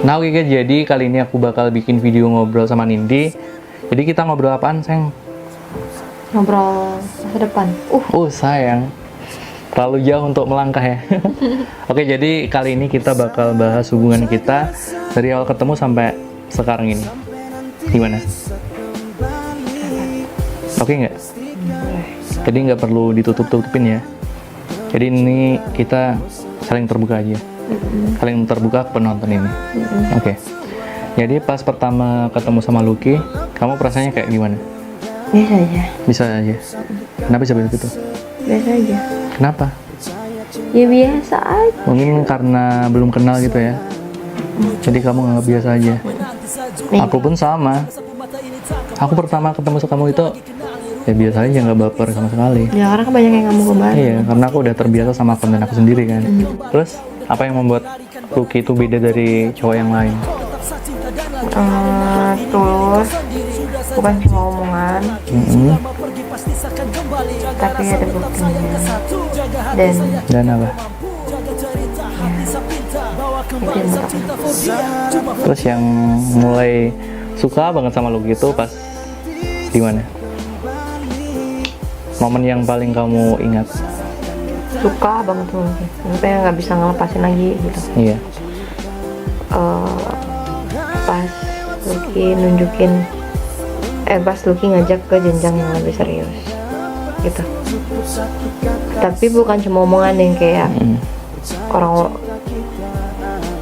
Nah oke guys, jadi kali ini aku bakal bikin video ngobrol sama Nindi. Jadi kita ngobrol apaan, sayang? Ngobrol masa depan. Sayang, terlalu jauh untuk melangkah ya. Oke, jadi kali ini kita bakal bahas hubungan kita dari awal ketemu sampai sekarang ini. Gimana? Oke nggak? Jadi nggak perlu ditutup-tutupin ya. Jadi ini kita saling terbuka aja. Saling terbuka ke penonton ini. Oke. Jadi pas pertama ketemu sama Lucky, kamu perasaannya kayak gimana? Biasa aja. Bisa aja. Kenapa bisa begitu? Biasa aja. Kenapa? Ya biasa aja. Mungkin karena belum kenal gitu ya. Jadi kamu nganggap biasa aja. Aku pun sama. Aku pertama ketemu sama kamu itu ya biasa aja, nggak baper sama sekali. Ya karena kan banyak yang kamu kembali. Iya, karena aku udah terbiasa sama konten aku sendiri kan. Terus apa yang membuat Lucky itu beda dari cowok yang lain? Tulus, bukan cuma omongan, tapi ada buktinya. Dan apa? Itu yang menurut aku. Terus yang mulai suka banget sama Lucky itu pas di mana? Momen yang paling kamu ingat? Suka banget tuh, sampai nggak bisa ngelepasin lagi gitu. Iya. Pas Lucky ngajak ke jenjang yang lebih serius gitu. Tapi bukan cuma omongan yang kayak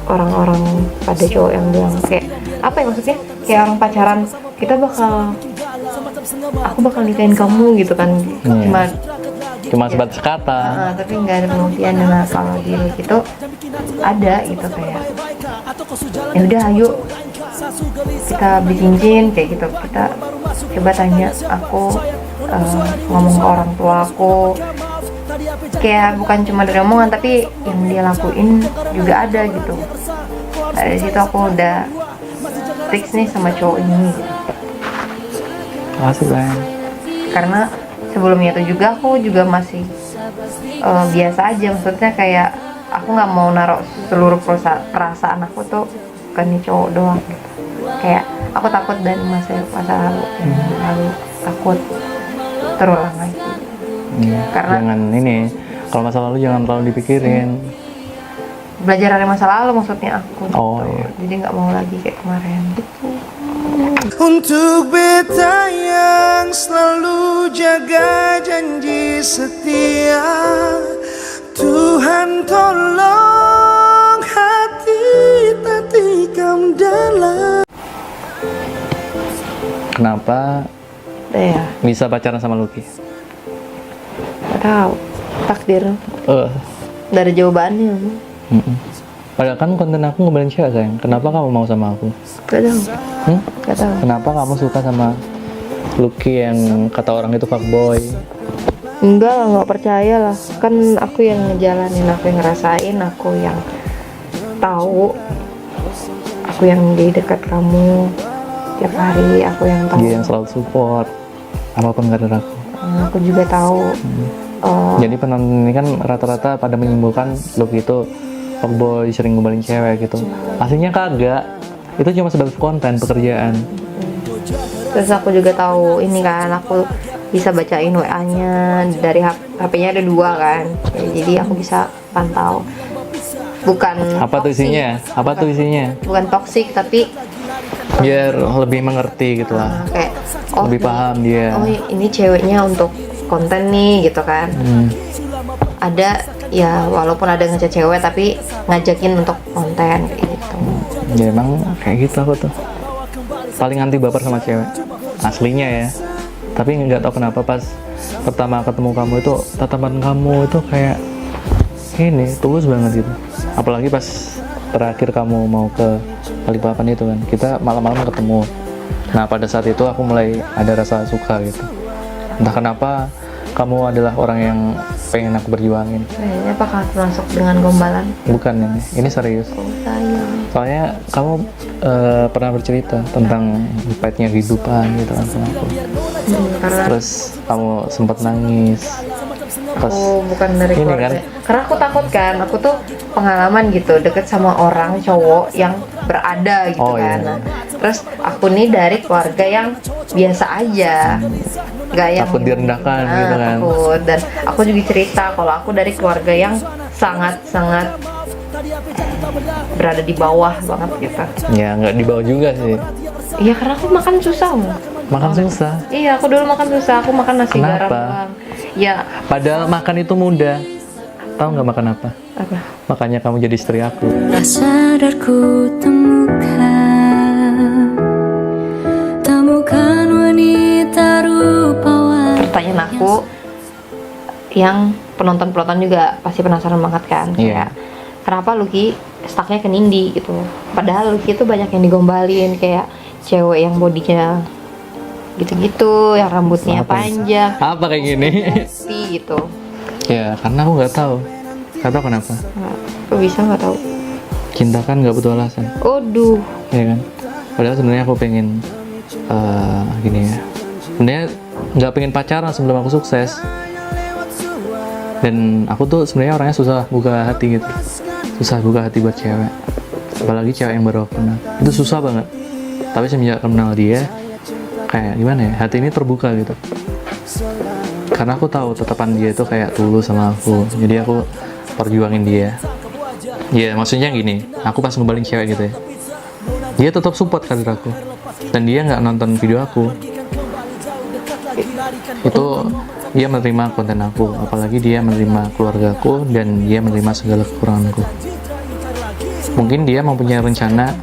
orang-orang pada cowok yang bilang kayak apa ya, maksudnya kayak orang pacaran, aku bakal nikahin kamu gitu kan. Cuma sebatas kata. Tapi nggak ada pengertian. Nah kalau di Lucky itu ada gitu kayak ya udah ayo kita beli cincin kayak gitu, kita coba tanya aku, ngomong ke orang tua aku, kayak bukan cuma dari omongan tapi yang dia lakuin juga ada gitu. Nah, dari situ aku udah fix nih sama cowok ini gitu. Makasih banget. Karena sebelumnya itu juga aku juga masih biasa aja, maksudnya kayak aku nggak mau naruh seluruh perasaan aku tuh ke nih cowok doang gitu. Kayak aku takut dan masa lalu yang lalu takut terulang lagi. Karena jangan ini, kalau masa lalu jangan terlalu dipikirin. Belajar dari masa lalu maksudnya aku gitu. Iya. Jadi nggak mau lagi kayak kemarin gitu. Untuk beta yang selalu jaga janji setia, Tuhan tolong hati tak tikam dalam. Kenapa Ya, bisa pacaran sama Lucky? nggak tahu, takdir. Dari jawabannya. Padahal kan konten aku ngebelain cewek, sayang. Kenapa kamu mau sama aku? Gak tahu. Gak tahu. Kenapa kamu suka sama Lucky yang kata orang itu fuckboy? Enggak lah, nggak percaya lah. Kan aku yang ngejalanin, aku yang ngerasain, aku yang tahu, aku yang di dekat kamu tiap hari, aku yang tahu. Dia yang selalu support apapun karir aku. Aku juga tahu. Jadi penonton ini kan rata-rata pada menyimpulkan Lucky itu fuckboy, sering ngombalin cewek gitu. Aslinya kagak. Itu cuma sebatas konten pekerjaan. Terus aku juga tahu ini kan, aku bisa bacain WA-nya dari HP-nya ada 2 kan. Jadi aku bisa pantau. Bukan Apa tuh isinya? Apa tuh isinya? Bukan toksik tapi Biar lebih mengerti gitu lah. kayak Lebih paham dia. Oh ini ceweknya untuk konten nih gitu kan. Ada ya, walaupun ada ngechat cewek tapi ngajakin untuk konten kayak gitu. Ya emang kayak gitu aku tuh. Paling anti baper sama cewek. Aslinya ya. Tapi nggak tahu kenapa pas pertama ketemu kamu itu tatapan kamu itu kayak ini tulus banget gitu. Apalagi pas terakhir kamu mau ke Balikpapan itu kan, kita malam-malam ketemu. Nah pada saat itu aku mulai ada rasa suka gitu. Entah kenapa kamu adalah orang yang pengen aku berjuangin. Kayaknya apakah termasuk dengan gombalan? Bukan ini serius. Sayang. Soalnya kamu pernah bercerita tentang pahitnya kehidupan gitu kan sama aku. Karena Terus kamu sempat nangis. aku bukan dari ini keluarga. kan. Karena aku takut kan, aku tuh pengalaman gitu deket sama orang cowok yang berada gitu Oh, kan. iya. Nah, terus aku nih dari keluarga yang biasa aja, nggak yang Takut direndahkan gitu kan. Takut. Dan aku juga cerita kalau aku dari keluarga yang sangat-sangat berada di bawah banget gitu. Ya nggak dibawa juga sih. Iya karena aku makan susah loh. Makan susah. Iya aku dulu makan susah, aku makan nasi garam Kenapa? doang. Ya Padahal makan itu mudah. Tahu nggak makan apa? apa? Makanya kamu jadi istri aku. Tak sadar ku temukan wanita rupawan. Pertanyaan aku yang penonton-penonton juga pasti penasaran banget kan. Iya. Kayak, kenapa Lucky stucknya ke Nindi gitu? Padahal Lucky itu banyak yang digombalin kayak cewek yang bodinya gitu-gitu, yang rambutnya Apa? panjang, Apa kayak gini? putih gitu. Ya karena aku nggak tahu. Nggak tahu kenapa. Nah, kok bisa nggak tahu? Cinta kan nggak butuh alasan. Aduh, Ya kan. Padahal sebenarnya aku pengen gini ya. Sebenarnya nggak pengen pacaran sebelum aku sukses. Dan aku tuh sebenarnya orangnya susah buka hati gitu. Susah buka hati buat cewek. Apalagi cewek yang baru aku kenal. Itu susah banget. Tapi semenjak kenal dia, kayak gimana ya, hati ini terbuka gitu. Karena aku tahu tetapan dia itu kayak tulus sama aku. Jadi aku perjuangin dia. Ya maksudnya gini, aku pas ngebalin cewek gitu ya, dia tetap support karir aku. Dan dia nggak nonton video aku. Itu dia menerima konten aku. Apalagi dia menerima keluargaku dan dia menerima segala kekuranganku. Mungkin dia mempunyai rencana,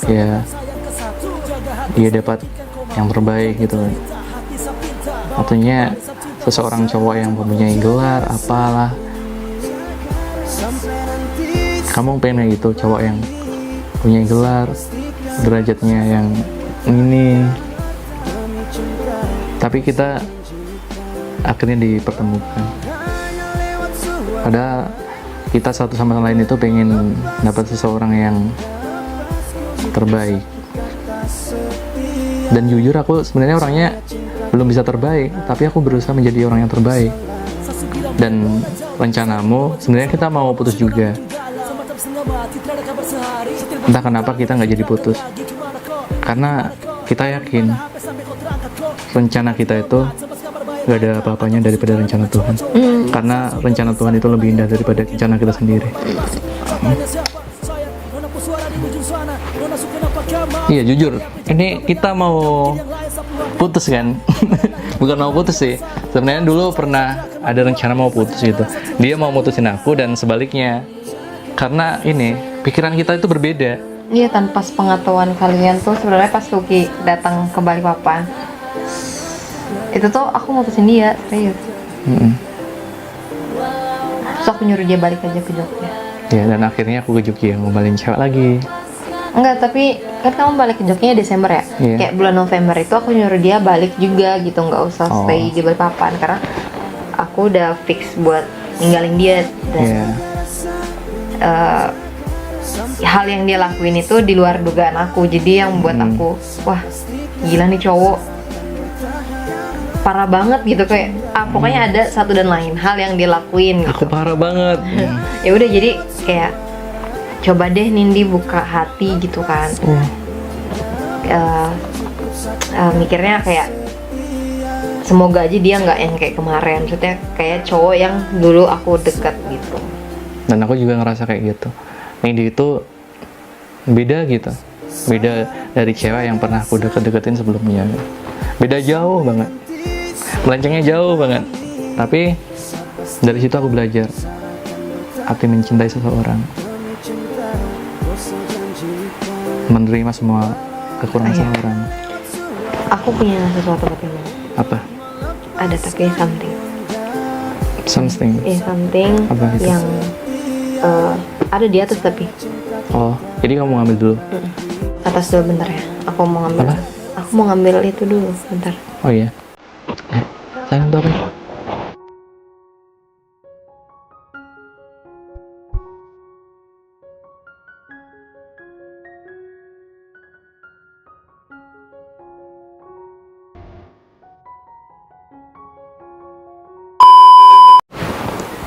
ya dia dapat yang terbaik gitu. Artinya seseorang cowok yang mempunyai gelar apalah, kamu pengen kayak gitu, cowok yang punya gelar, derajatnya yang ini. Tapi kita akhirnya dipertemukan. Padahal kita satu sama lain itu pengen dapat seseorang yang terbaik. Dan jujur aku sebenarnya orangnya belum bisa terbaik, tapi aku berusaha menjadi orang yang terbaik. Dan rencanamu sebenarnya kita mau putus juga. Entah kenapa kita nggak jadi putus, karena kita yakin rencana kita itu gak ada apa-apanya daripada rencana Tuhan. Karena rencana Tuhan itu lebih indah daripada rencana kita sendiri. Iya jujur, ini kita mau putus kan? Bukan mau putus sih. Sebenarnya dulu pernah ada rencana mau putus gitu. Dia mau mutusin aku dan sebaliknya. Karena ini pikiran kita itu berbeda. iya tanpa sepengetahuan kalian tuh sebenarnya pas Lucky datang ke Balikpapan, itu tuh aku mutusin dia serius. Terus aku nyuruh dia balik aja ke Jogja. Ya dan akhirnya aku ke Jogja ngombalin cewek lagi. Enggak, tapi kan kamu balik ke Jogja Desember ya? Iya. Kayak bulan November itu aku nyuruh dia balik juga gitu, nggak usah Oh. stay di Balikpapan karena aku udah fix buat ninggalin dia. Dan Iya. hal yang dia lakuin itu di luar dugaan aku, jadi yang buat aku wah gila nih cowok parah banget gitu, kayak pokoknya ada satu dan lain hal yang dia lakuin Aku gitu. parah banget. Ya udah jadi kayak coba deh Nindi buka hati gitu kan. Mikirnya kayak semoga aja dia nggak yang kayak kemarin, maksudnya kayak cowok yang dulu aku dekat gitu. Dan aku juga ngerasa kayak gitu. Nindi itu beda gitu. Beda dari cewek yang pernah aku deket-deketin sebelumnya. Beda jauh banget. Melencengnya jauh banget. Tapi dari situ aku belajar arti mencintai seseorang. Menerima semua kekurangan Iya. seseorang. Aku punya sesuatu buat kamu. Apa? Ada tapi something. Something. Something Apa itu? yang ada di atas tapi Oh, jadi kamu ngambil dulu. atas dulu bentar ya. Aku mau ngambil. Apa? Aku mau ngambil itu dulu bentar. Oh iya. Sayang tuh apa?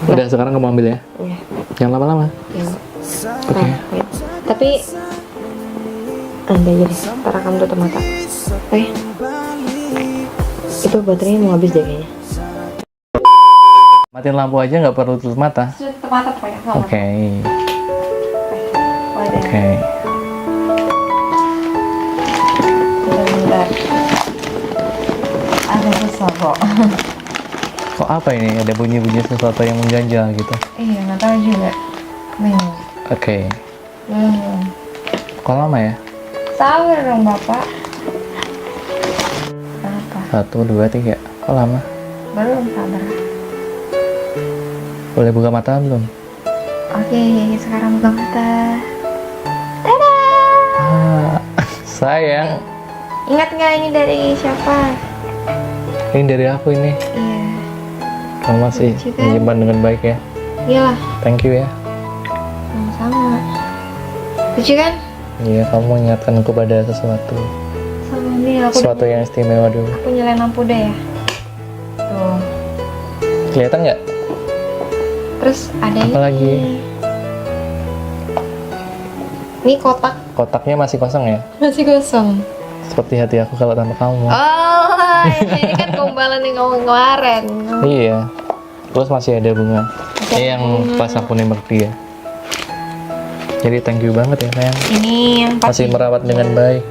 Udah sekarang kamu ambil ya. Iya. Jangan lama-lama. Ya. Oke. Nah, wait. Tapi anda aja deh, ntar kamu tutup mata. Oke. Itu baterainya mau habis deh kayaknya. Matiin lampu aja nggak perlu tutup mata. Sudah tutup mata pokoknya. Oke. Oke. Oke. Bentar. Ada sesuatu. Kok apa ini? Ada bunyi-bunyi sesuatu yang mengganjal gitu. Iya, nggak tahu juga. Bingung. Oke. Belum. Kok lama ya? Sabar dong bapak. Apa? 1, 2, 3. Kok lama? Belum sabar. Boleh buka mata belum? Oke, sekarang buka mata. Ah, sayang. Ingat nggak ini dari siapa? Ini dari aku ini. Iya. Kamu masih Lucu kan? menyimpan dengan baik ya. Iyalah, Thank you ya. sama-sama. Lucu kan? Iya, kamu mengingatkanku pada sesuatu. Sama nih aku. Sesuatu yang istimewa dulu. Aku nyalain lampu deh ya. Tuh. Kelihatan nggak? Terus ada Apa lagi? Ini kotak Kotaknya masih kosong ya? masih kosong. Seperti hati aku kalau tanpa kamu. Oh, ini kan gombalan yang ngomong kemarin. Iya. Terus masih ada bunga. Ini yang pas aku nembak dia. Jadi thank you banget ya sayang. Ini yang pas Masih di merawat Jogja. dengan baik.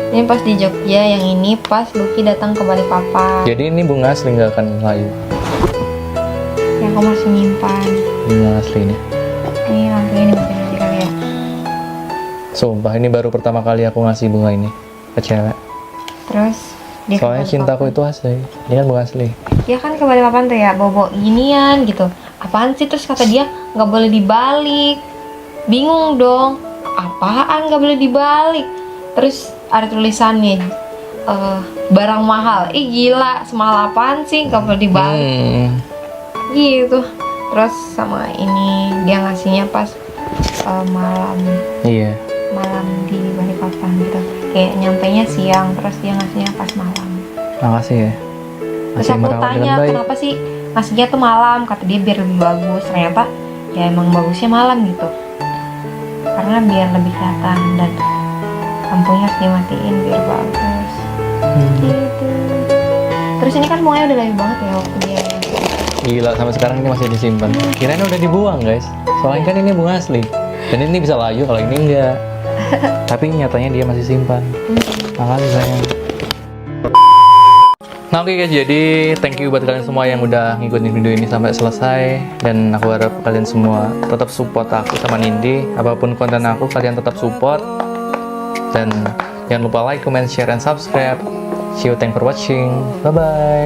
Ini pas di Jogja, yang ini pas Lucky datang ke Balikpapan. Jadi ini bunga asli nggak akan layu. Yang aku masih nyimpan. Bunga asli ini. Ini lampunya dimatiin aja kali ya. Sumpah ini baru pertama kali aku ngasih bunga ini ke cewek. Terus dia ke Soalnya cintaku Balikpapan. itu asli. Ini kan bunga asli. Dia kan ke Balikpapan tuh ya, bobo ginian gitu. Apaan sih? Terus kata dia nggak boleh dibalik. Bingung dong. Apaan nggak boleh dibalik? Terus ada tulisannya barang mahal. Ih gila, semahal apaan sih nggak boleh dibalik? Gitu. Terus sama ini dia ngasihnya pas malam Iya. di Balikpapan gitu. Kayak nyampainya siang, terus dia ngasihnya pas malam. Makasih ya. Terus Masih aku merawat tanya dengan baik. kenapa sih ngasihnya tuh malam, kata dia biar lebih bagus. Ternyata ya emang bagusnya malam gitu, karena biar lebih kelihatan dan lampunya harus dimatiin biar bagus gitu. Terus ini kan bunganya udah layu banget ya waktu dia. Gila, sampai sekarang ini masih disimpan. Kirain udah dibuang guys. Soalnya kan ini bunga asli. Dan ini bisa layu, kalau ini enggak. Tapi nyatanya dia masih simpan. Makasih sayang. Nah oke guys, jadi thank you buat kalian semua yang udah ngikutin video ini sampai selesai. Dan aku harap kalian semua tetap support aku sama Nindi. Apapun konten aku, kalian tetap support. Dan jangan lupa like, comment, share, and subscribe. See you, thanks for watching. Bye-bye.